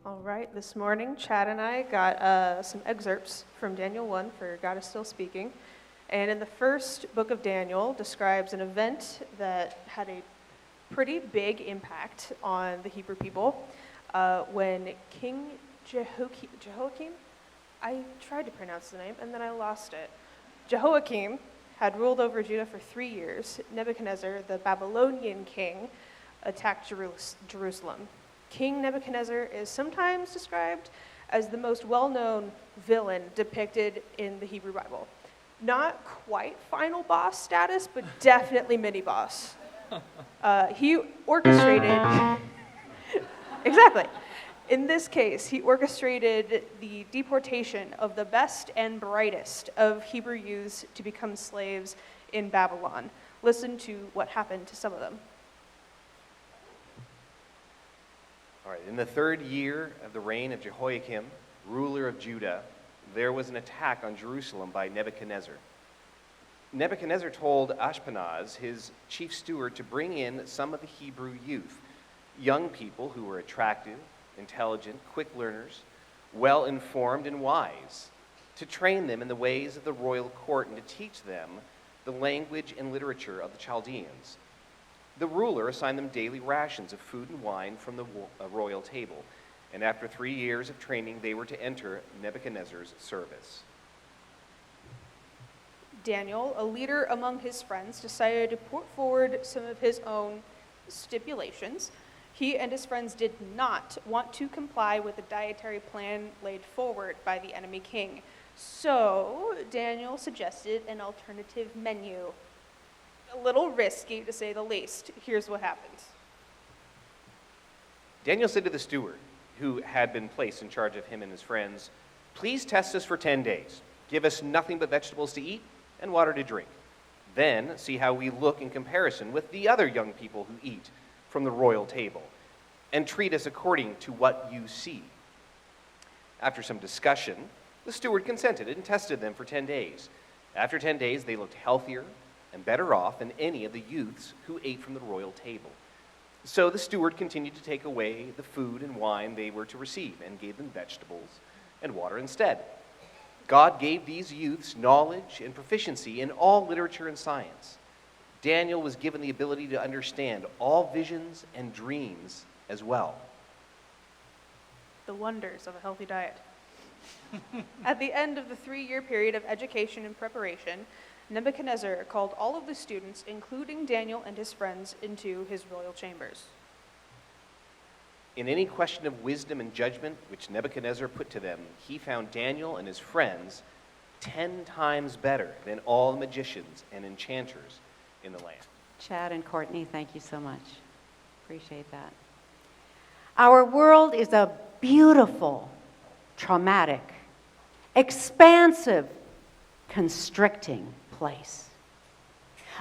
All right, this morning, Chad and I got some excerpts from Daniel 1 for God is Still Speaking. And in the first book of Daniel describes an event that had a pretty big impact on the Hebrew people when King Jehoiakim, I tried to pronounce the name and then I lost it. Jehoiakim had ruled over Judah for 3 years. Nebuchadnezzar, the Babylonian king, attacked Jerusalem. King Nebuchadnezzar is sometimes described as the most well-known villain depicted in the Hebrew Bible. Not quite final boss status, but definitely mini-boss. He orchestrated, exactly. In this case, he orchestrated the deportation of the best and brightest of Hebrew youths to become slaves in Babylon. Listen to what happened to some of them. All right, in the 3rd year of the reign of Jehoiakim, ruler of Judah, there was an attack on Jerusalem by Nebuchadnezzar. Nebuchadnezzar told Ashpenaz, his chief steward, to bring in some of the Hebrew youth, young people who were attractive, intelligent, quick learners, well-informed and wise, to train them in the ways of the royal court and to teach them the language and literature of the Chaldeans. The ruler assigned them daily rations of food and wine from the royal table, and after 3 years of training, they were to enter Nebuchadnezzar's service. Daniel, a leader among his friends, decided to put forward some of his own stipulations. He and his friends did not want to comply with the dietary plan laid forward by the enemy king. So Daniel suggested an alternative menu. A little risky, to say the least. Here's what happens. Daniel said to the steward, who had been placed in charge of him and his friends, "Please test us for 10 days. Give us nothing but vegetables to eat and water to drink. Then see how we look in comparison with the other young people who eat from the royal table, and treat us according to what you see." After some discussion, the steward consented and tested them for 10 days. After 10 days, they looked healthier and better off than any of the youths who ate from the royal table. So the steward continued to take away the food and wine they were to receive and gave them vegetables and water instead. God gave these youths knowledge and proficiency in all literature and science. Daniel was given the ability to understand all visions and dreams as well. The wonders of a healthy diet. At the end of the 3-year period of education and preparation, Nebuchadnezzar called all of the students, including Daniel and his friends, into his royal chambers. In any question of wisdom and judgment which Nebuchadnezzar put to them, he found Daniel and his friends 10 times better than all the magicians and enchanters in the land. Chad and Courtney, thank you so much. Appreciate that. Our world is a beautiful, traumatic, expansive, constricting place.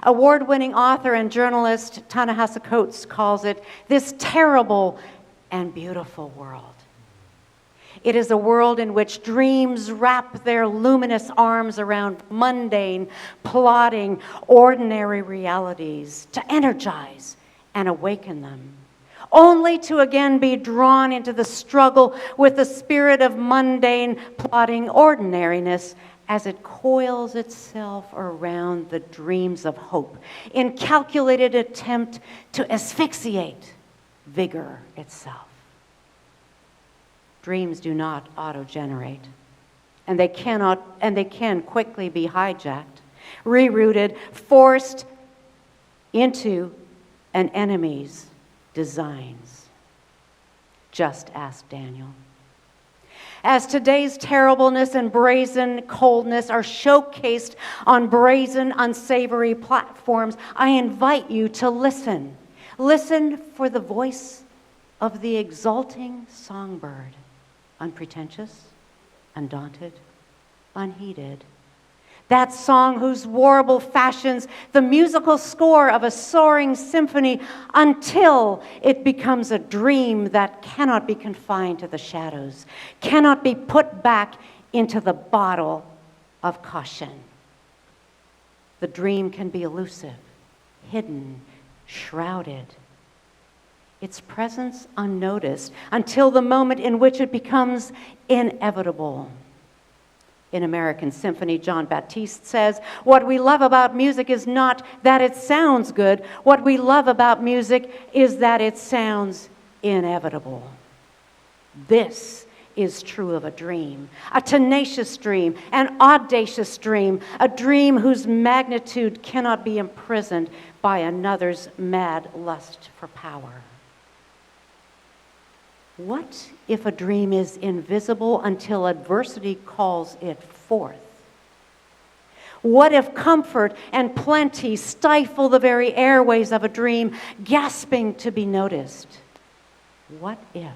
Award-winning author and journalist Ta-Nehisi Coates calls it this terrible and beautiful world. It is a world in which dreams wrap their luminous arms around mundane, plodding, ordinary realities to energize and awaken them, only to again be drawn into the struggle with the spirit of mundane, plodding ordinariness as it coils itself around the dreams of hope in calculated attempt to asphyxiate vigor itself. Dreams do not auto-generate, and they can quickly be hijacked, rerouted, forced into an enemy's designs. Just ask Daniel. As today's terribleness and brazen coldness are showcased on brazen, unsavory platforms, I invite you to listen. Listen for the voice of the exulting songbird, unpretentious, undaunted, unheeded. That song whose warble fashions the musical score of a soaring symphony until it becomes a dream that cannot be confined to the shadows, cannot be put back into the bottle of caution. The dream can be elusive, hidden, shrouded. its presence unnoticed, until the moment in which it becomes inevitable. In American Symphony, John Baptiste says, "What we love about music is not that it sounds good. What we love about music is that it sounds inevitable." This is true of a dream, a tenacious dream, an audacious dream, a dream whose magnitude cannot be imprisoned by another's mad lust for power. What if a dream is invisible until adversity calls it forth? What if comfort and plenty stifle the very airways of a dream, gasping to be noticed? What if?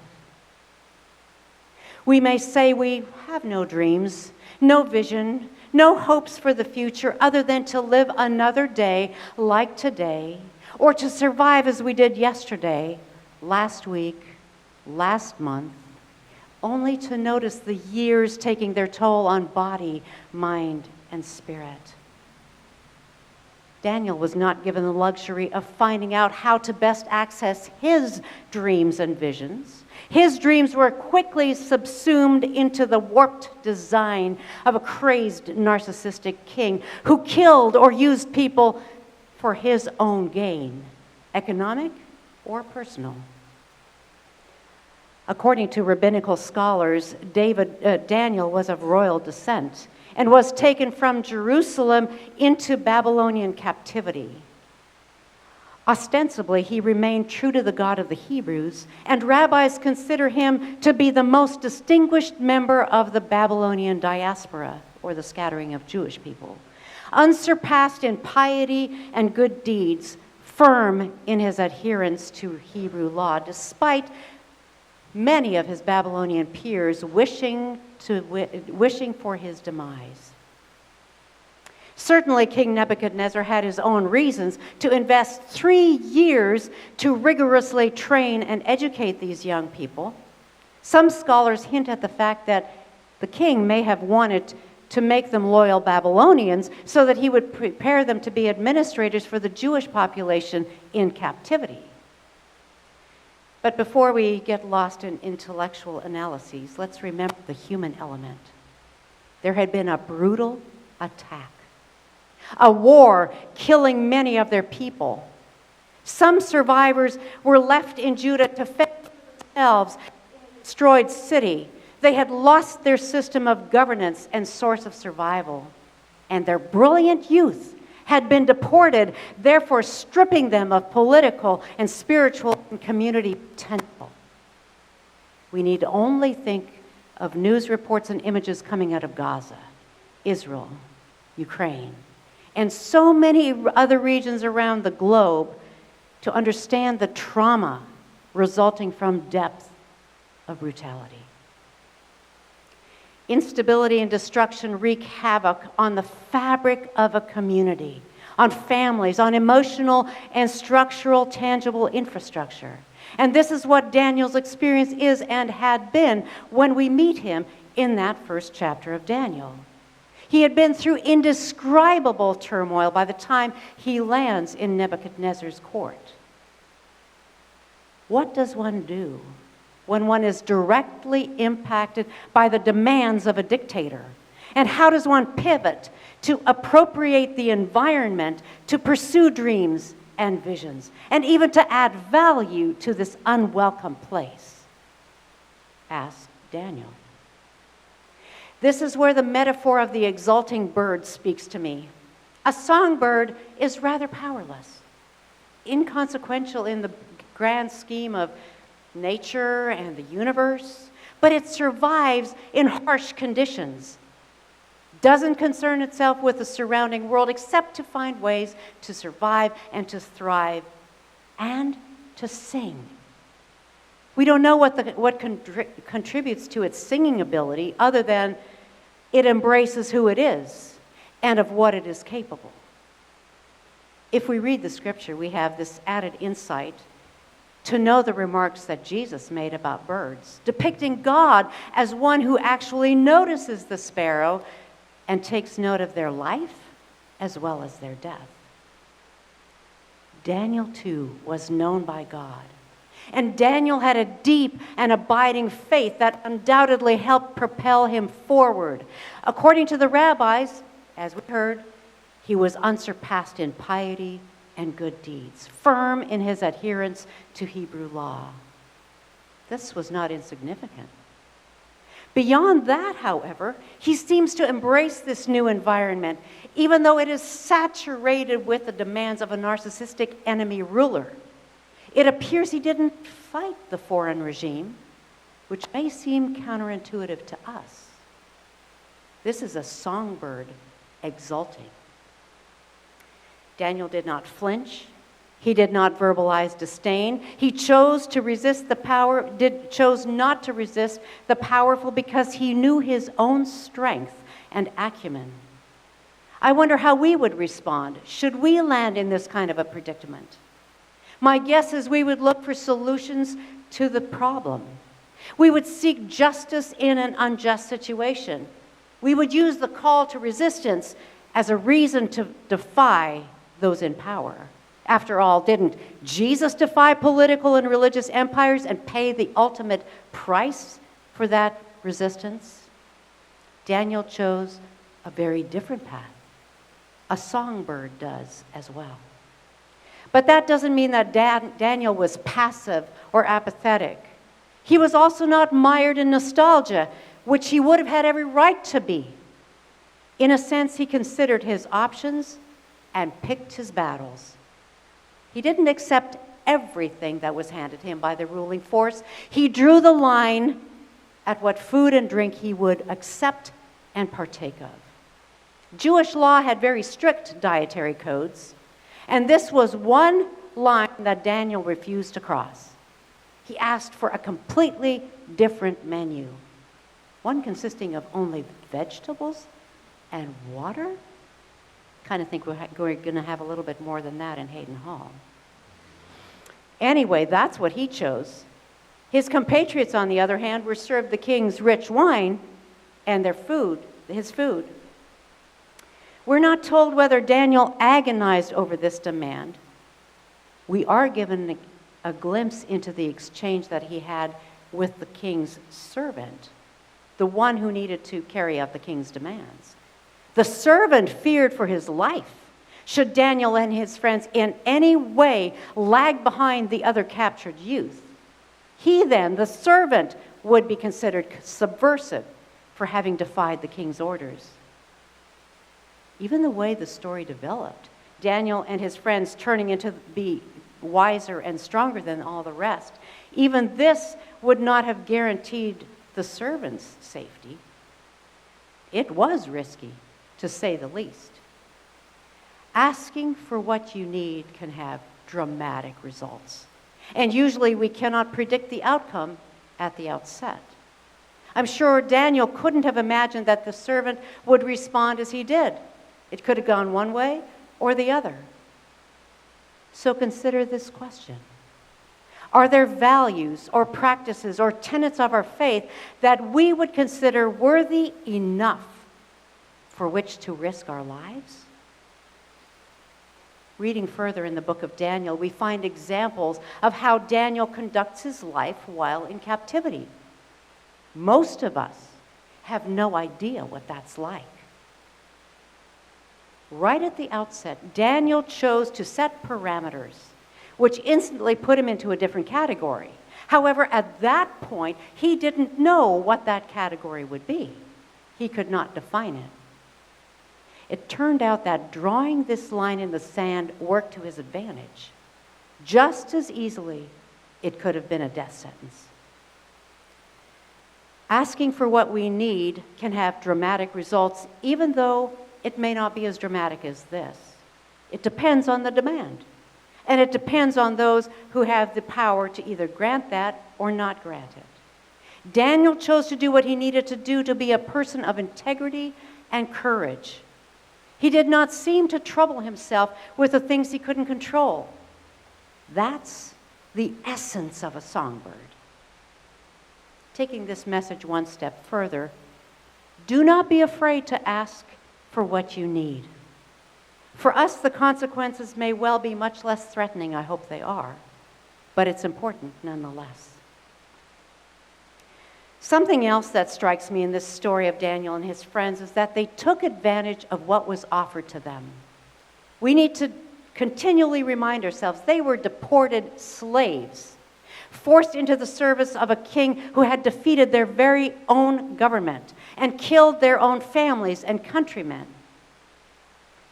We may say we have no dreams, no vision, no hopes for the future other than to live another day like today, or to survive as we did yesterday, last week, last month, only to notice the years taking their toll on body, mind, and spirit. Daniel was not given the luxury of finding out how to best access his dreams and visions. His dreams were quickly subsumed into the warped design of a crazed, narcissistic king who killed or used people for his own gain, economic or personal. According to rabbinical scholars, Daniel was of royal descent and was taken from Jerusalem into Babylonian captivity. Ostensibly, he remained true to the God of the Hebrews, and rabbis consider him to be the most distinguished member of the Babylonian diaspora, or the scattering of Jewish people. Unsurpassed in piety and good deeds, firm in his adherence to Hebrew law, despite many of his Babylonian peers wishing for his demise. Certainly, King Nebuchadnezzar had his own reasons to invest 3 years to rigorously train and educate these young people. Some scholars hint at the fact that the king may have wanted to make them loyal Babylonians so that he would prepare them to be administrators for the Jewish population in captivity. But before we get lost in intellectual analyses, let's remember the human element. There had been a brutal attack, a war killing many of their people. Some survivors were left in Judah to fend for themselves in a destroyed city. They had lost their system of governance and source of survival, and their brilliant youth had been deported, therefore stripping them of political and spiritual and community potential. We need only think of news reports and images coming out of Gaza, Israel, Ukraine, and so many other regions around the globe to understand the trauma resulting from depth of brutality. Instability and destruction wreak havoc on the fabric of a community, on families, on emotional and structural, tangible infrastructure. And this is what Daniel's experience is and had been when we meet him in that first chapter of Daniel. He had been through indescribable turmoil by the time he lands in Nebuchadnezzar's court. What does one do when one is directly impacted by the demands of a dictator? And how does one pivot to appropriate the environment to pursue dreams and visions, and even to add value to this unwelcome place? Ask Daniel. This is where the metaphor of the exulting bird speaks to me. A songbird is rather powerless, inconsequential in the grand scheme of nature and the universe, but it survives in harsh conditions. Doesn't concern itself with the surrounding world except to find ways to survive and to thrive and to sing. We don't know what contributes to its singing ability other than it embraces who it is and of what it is capable. If we read the scripture, we have this added insight to know the remarks that Jesus made about birds, depicting God as one who actually notices the sparrow and takes note of their life as well as their death. Daniel, too, was known by God. And Daniel had a deep and abiding faith that undoubtedly helped propel him forward. According to the rabbis, as we heard, he was unsurpassed in piety and good deeds, firm in his adherence to Hebrew law. This was not insignificant. Beyond that, however, he seems to embrace this new environment, even though it is saturated with the demands of a narcissistic enemy ruler. It appears he didn't fight the foreign regime, which may seem counterintuitive to us. This is a songbird exulting. Daniel did not flinch. He did not verbalize disdain. He chose not to resist the powerful because he knew his own strength and acumen. I wonder how we would respond should we land in this kind of a predicament. My guess is we would look for solutions to the problem. We would seek justice in an unjust situation. We would use the call to resistance as a reason to defy those in power. After all, didn't Jesus defy political and religious empires and pay the ultimate price for that resistance? Daniel chose a very different path. A songbird does as well. But that doesn't mean that Daniel was passive or apathetic. He was also not mired in nostalgia, which he would have had every right to be. In a sense, he considered his options and picked his battles. He didn't accept everything that was handed him by the ruling force. He drew the line at what food and drink he would accept and partake of. Jewish law had very strict dietary codes, and this was one line that Daniel refused to cross. He asked for a completely different menu, one consisting of only vegetables and water. Kind of think we're going to have a little bit more than that in Hayden Hall. Anyway, that's what he chose. His compatriots, on the other hand, were served the king's rich wine and his food. We're not told whether Daniel agonized over this demand. We are given a glimpse into the exchange that he had with the king's servant, the one who needed to carry out the king's demands. The servant feared for his life should Daniel and his friends in any way lag behind the other captured youth. He then, the servant, would be considered subversive for having defied the king's orders. Even the way the story developed, Daniel and his friends turning into be wiser and stronger than all the rest, even this would not have guaranteed the servant's safety. It was risky, to say the least. Asking for what you need can have dramatic results. And usually we cannot predict the outcome at the outset. I'm sure Daniel couldn't have imagined that the servant would respond as he did. It could have gone one way or the other. So consider this question. Are there values or practices or tenets of our faith that we would consider worthy enough for which to risk our lives? Reading further in the book of Daniel, we find examples of how Daniel conducts his life while in captivity. Most of us have no idea what that's like. Right at the outset, Daniel chose to set parameters, which instantly put him into a different category. However, at that point, he didn't know what that category would be. He could not define it. It turned out that drawing this line in the sand worked to his advantage. Just as easily, it could have been a death sentence. Asking for what we need can have dramatic results, even though it may not be as dramatic as this. It depends on the demand. And it depends on those who have the power to either grant that or not grant it. Daniel chose to do what he needed to do to be a person of integrity and courage. He did not seem to trouble himself with the things he couldn't control. That's the essence of a songbird. Taking this message one step further, do not be afraid to ask for what you need. For us, the consequences may well be much less threatening. I hope they are. but it's important nonetheless. Something else that strikes me in this story of Daniel and his friends is that they took advantage of what was offered to them. We need to continually remind ourselves they were deported slaves, forced into the service of a king who had defeated their very own government and killed their own families and countrymen.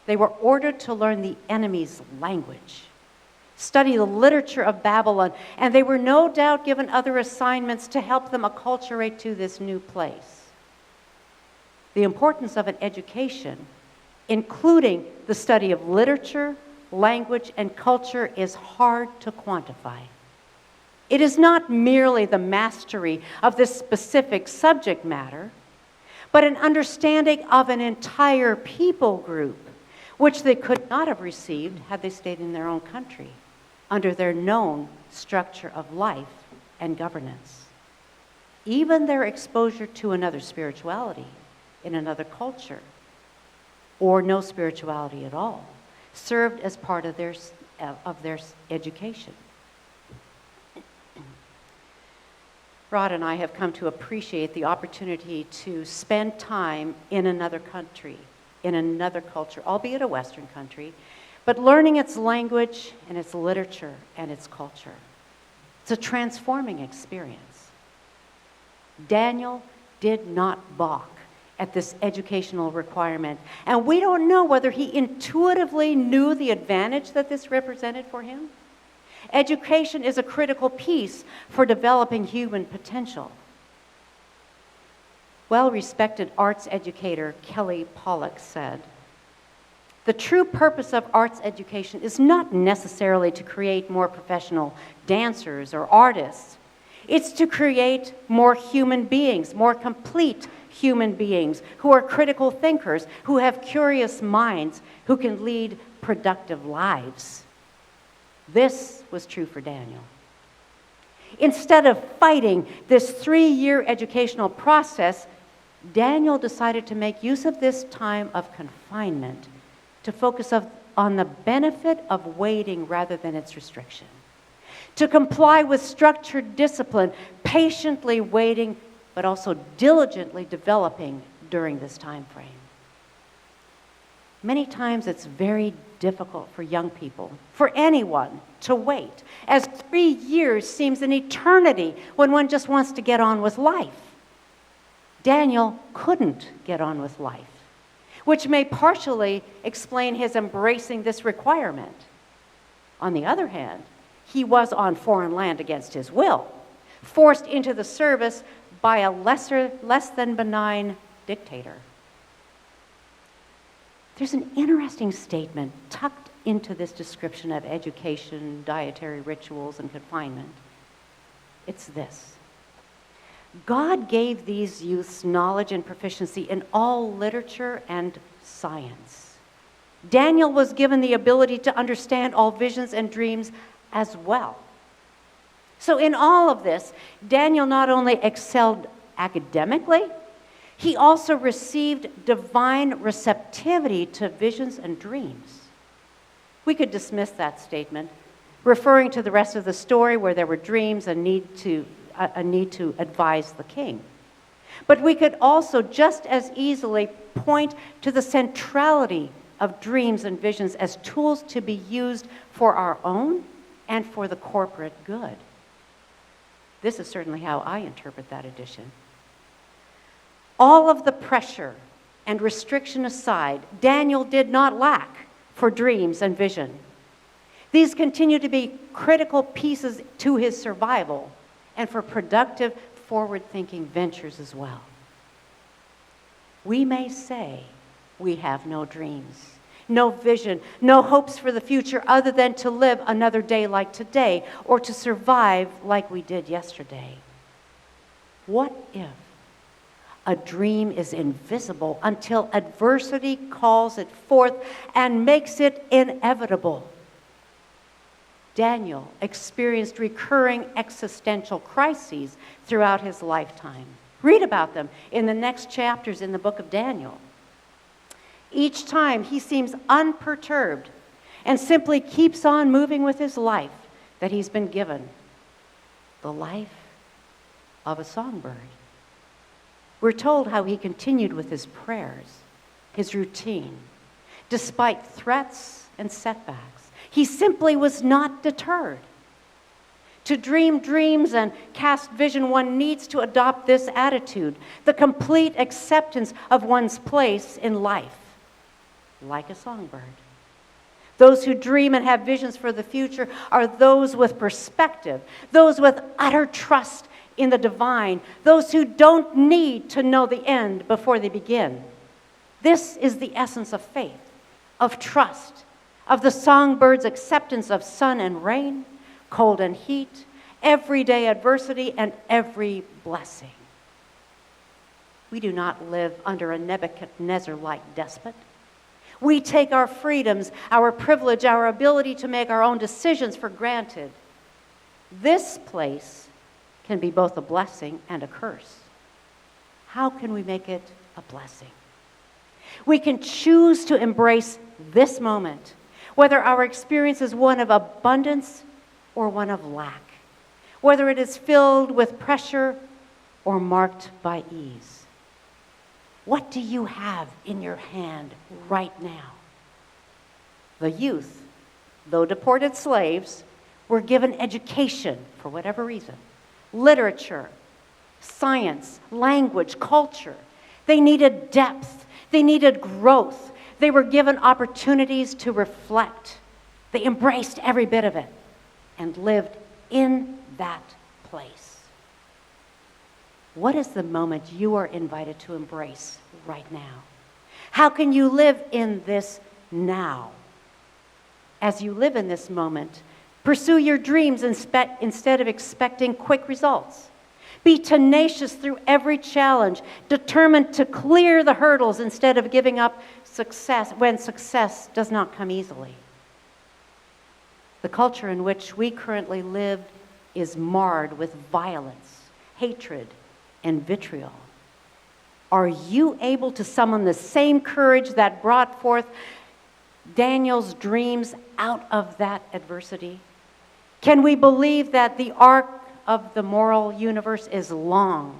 They were ordered to learn the enemy's language, study the literature of Babylon, and they were no doubt given other assignments to help them acculturate to this new place. The importance of an education, including the study of literature, language, and culture, is hard to quantify. It is not merely the mastery of this specific subject matter, but an understanding of an entire people group, which they could not have received had they stayed in their own country, under their known structure of life and governance. Even their exposure to another spirituality in another culture, or no spirituality at all, served as part of their education. Rod and I have come to appreciate the opportunity to spend time in another country, in another culture, albeit a Western country, but learning its language and its literature and its culture. It's a transforming experience. Daniel did not balk at this educational requirement, and we don't know whether he intuitively knew the advantage that this represented for him. Education is a critical piece for developing human potential. Well-respected arts educator Kelly Pollack said, "The true purpose of arts education is not necessarily to create more professional dancers or artists. It's to create more human beings, more complete human beings who are critical thinkers, who have curious minds, who can lead productive lives." This was true for Daniel. Instead of fighting this 3-year educational process, Daniel decided to make use of this time of confinement to focus on the benefit of waiting rather than its restriction, to comply with structured discipline, patiently waiting, but also diligently developing during this time frame. Many times it's very difficult for young people, for anyone, to wait, as 3 years seems an eternity when one just wants to get on with life. Daniel couldn't get on with life, which may partially explain his embracing this requirement. On the other hand, he was on foreign land against his will, forced into the service by a less than benign dictator. There's an interesting statement tucked into this description of education, dietary rituals, and confinement. It's this: God gave these youths knowledge and proficiency in all literature and science. Daniel was given the ability to understand all visions and dreams as well. So in all of this, Daniel not only excelled academically, he also received divine receptivity to visions and dreams. We could dismiss that statement, referring to the rest of the story where there were dreams and a need to advise the king. But we could also just as easily point to the centrality of dreams and visions as tools to be used for our own and for the corporate good. This is certainly how I interpret that addition. All of the pressure and restriction aside, Daniel did not lack for dreams and vision. These continue to be critical pieces to his survival and for productive, forward-thinking ventures as well. We may say we have no dreams, no vision, no hopes for the future other than to live another day like today or to survive like we did yesterday. What if a dream is invisible until adversity calls it forth and makes it inevitable? Daniel experienced recurring existential crises throughout his lifetime. Read about them in the next chapters in the book of Daniel. Each time he seems unperturbed and simply keeps on moving with his life, that he's been given the life of a songbird. We're told how he continued with his prayers, his routine, despite threats and setbacks. He simply was not deterred. To dream dreams and cast vision, one needs to adopt this attitude, the complete acceptance of one's place in life, like a songbird. Those who dream and have visions for the future are those with perspective, those with utter trust in the divine, those who don't need to know the end before they begin. This is the essence of faith, of trust, of the songbird's acceptance of sun and rain, cold and heat, everyday adversity, and every blessing. We do not live under a Nebuchadnezzar-like despot. We take our freedoms, our privilege, our ability to make our own decisions for granted. This place can be both a blessing and a curse. How can we make it a blessing? We can choose to embrace this moment, whether our experience is one of abundance or one of lack, whether it is filled with pressure or marked by ease. What do you have in your hand right now? The youth, though deported slaves, were given education for whatever reason, literature, science, language, culture. They needed depth. They needed growth. They were given opportunities to reflect. They embraced every bit of it and lived in that place. What is the moment you are invited to embrace right now? How can you live in this now? As you live in this moment, pursue your dreams instead of expecting quick results. Be tenacious through every challenge, determined to clear the hurdles instead of giving up success when success does not come easily. The culture in which we currently live is marred with violence, hatred, and vitriol. Are you able to summon the same courage that brought forth Daniel's dreams out of that adversity? Can we believe that the arc of the moral universe is long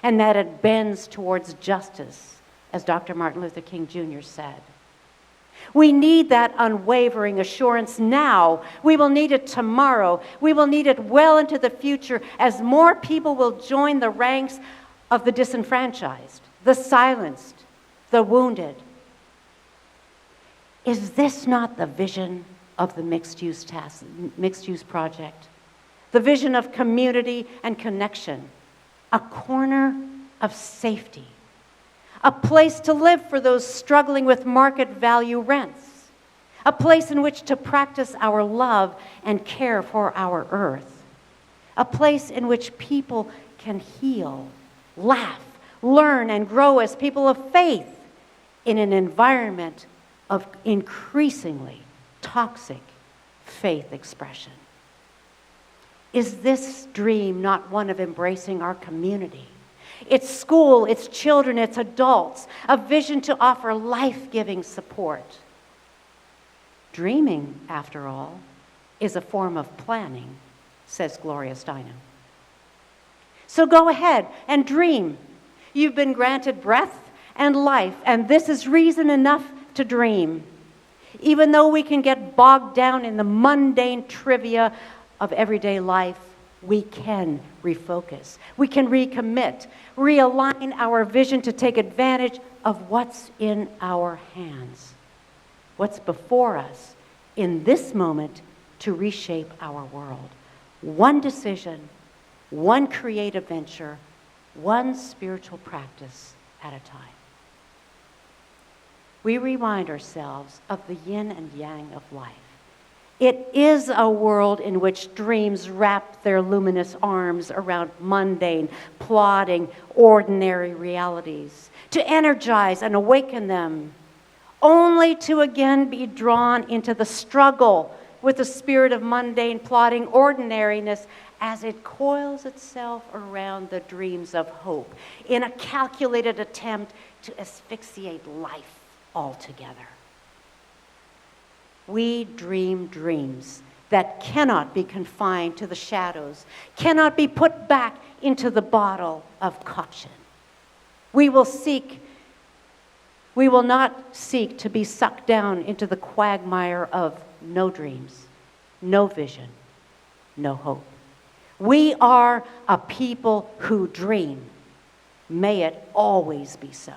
and that it bends towards justice, as Dr. Martin Luther King Jr. said? We need that unwavering assurance now. We will need it tomorrow. We will need it well into the future as more people will join the ranks of the disenfranchised, the silenced, the wounded. Is this not the vision of the mixed-use project? The vision of community and connection, a corner of safety, a place to live for those struggling with market value rents, a place in which to practice our love and care for our earth, a place in which people can heal, laugh, learn, and grow as people of faith in an environment of increasingly toxic faith expression. Is this dream not one of embracing our community? Its school, its children, its adults, a vision to offer life-giving support. Dreaming, after all, is a form of planning, says Gloria Steinem. So go ahead and dream. You've been granted breath and life, and this is reason enough to dream. Even though we can get bogged down in the mundane trivia of everyday life, we can refocus. We can recommit, realign our vision to take advantage of what's in our hands, what's before us in this moment to reshape our world. One decision, one creative venture, one spiritual practice at a time. We remind ourselves of the yin and yang of life. It is a world in which dreams wrap their luminous arms around mundane, plodding, ordinary realities, to energize and awaken them, only to again be drawn into the struggle with the spirit of mundane, plodding ordinariness as it coils itself around the dreams of hope in a calculated attempt to asphyxiate life altogether. We dream dreams that cannot be confined to the shadows, cannot be put back into the bottle of caution. We will not seek to be sucked down into the quagmire of no dreams, no vision, no hope. We are a people who dream. May it always be so.